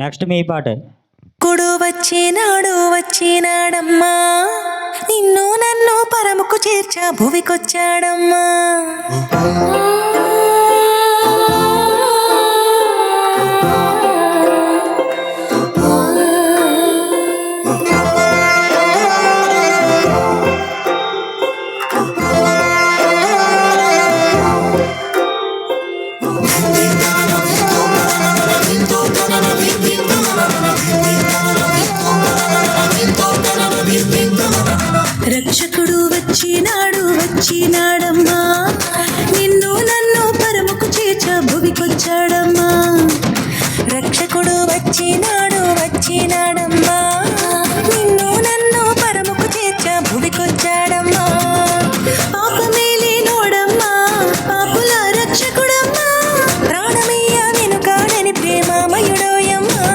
Next మీ పాటే. కుడు వచ్చినాడమ్మా, నిన్ను నన్ను పరముకు చేర్చా భువికొచ్చాడమ్మా. రక్షకుడు వచ్చినాడమ్మా, నిన్ను నన్ను పరముకు చేర్చా భువికొచ్చాడమ్మా. రక్షకుడు వచ్చినాడమ్మా, నిన్ను నన్ను పరముకు చేర్చా భువికొచ్చాడమ్మా. పాపమే లేనోడమ్మా, పాపుల రక్షకుడమ్మా, ప్రాణమయ్య వెనుకాడని ప్రేమామయుడోయమ్మా.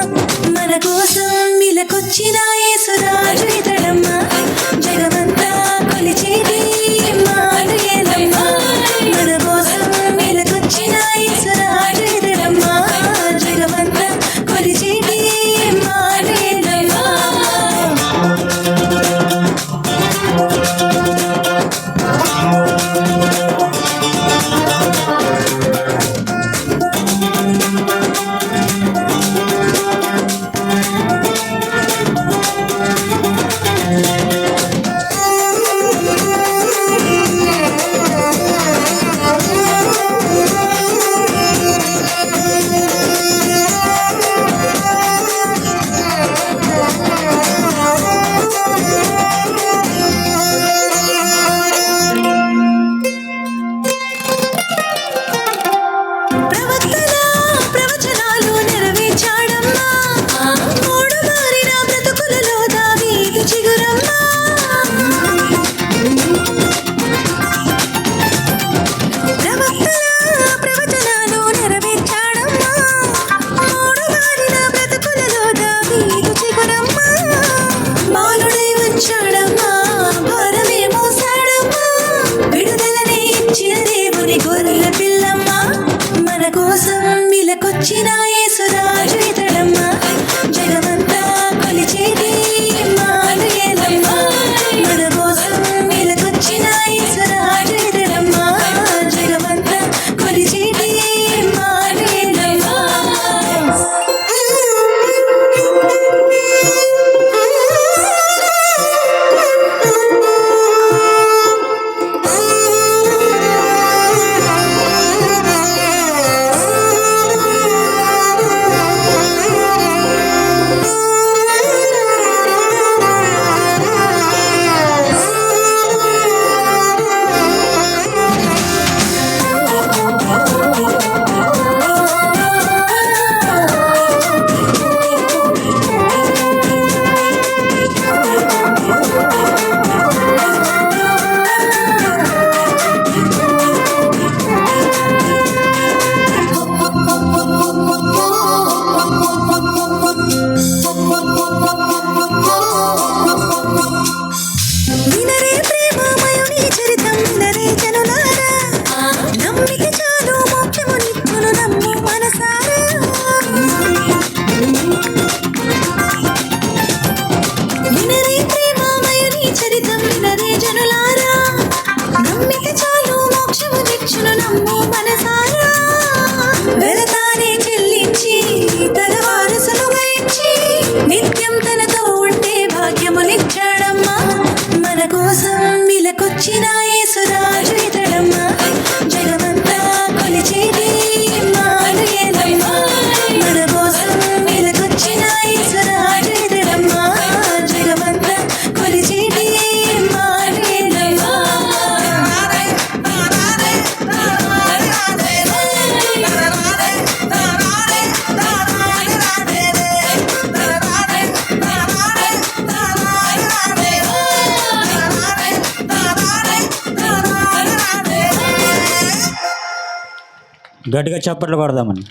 మన కోసం ఇలకొచ్చిన యేసురాజు ఇతడమ్మా, జగమంతా కొలిచేది ఇమ్మానుయేలమ్మా. మన కోసం ఇలకొచ్చిన యేసురాజు ఇతడమ్మా, జగమంతా కొలిచేది ఇమ్మానుయేలమ్మా. ప్రవచనాలు నెరవేర్చాడమ్మా, మూడు మారిన బ్రతుకులలో దావీదు చిగురమ్మా. ప్రవచనాలు నెరవేర్చాడమ్మా, మూడు మారిన బ్రతుకులలో దావీదు చిగురమ్మా. బాలుడై వచ్చాడమ్మా, భారమే మోసాడమ్మా, విడుదలనే ఇచ్చిన దేవుని గొర్రెల పిల్లమ్మా. మన కోసం ఇలకొచ్చిన యేసురాజు ఇతడమ్మా, జగమంతా కొలిచేది ఇమ్మానుయేలమ్మా. మన కోసం ఇలకొచ్చిన యేసురాజు ఇతడమ్మా, జగమంతా కొలిచేది ఇమ్మానుయేలమ్మా. వినరే ప్రేమమయుని చరితం, వినరే జనులారా, నమ్మిక చాలు మోక్షమునిచ్చును నమ్ము మనసారా. వినరే ప్రేమమయుని చరితం, వినరే జనులారా, నమ్మిక చాలు మోక్షమునిచ్చును నమ్ము మనసారా. వెలతానే చెల్లించి తన వారసులుగా ఇచ్చి, నిత్యం తనతో ఉంటే భాగ్యమునిచ్చాడమ్మా. మన కోసం ఇలకొచ్చిన యేసురాజు ఇతడమ్మా, జగమంతా కొలిచేది ఇమ్మానుయేలమ్మా. మన కోసం ఇలకొచ్చిన యేసురాజు ఇతడమ్మా, జగమంతా కొలిచేది ఇమ్మానుయేలమ్మా. గట్టిగా చప్పట్లు కొడదామని.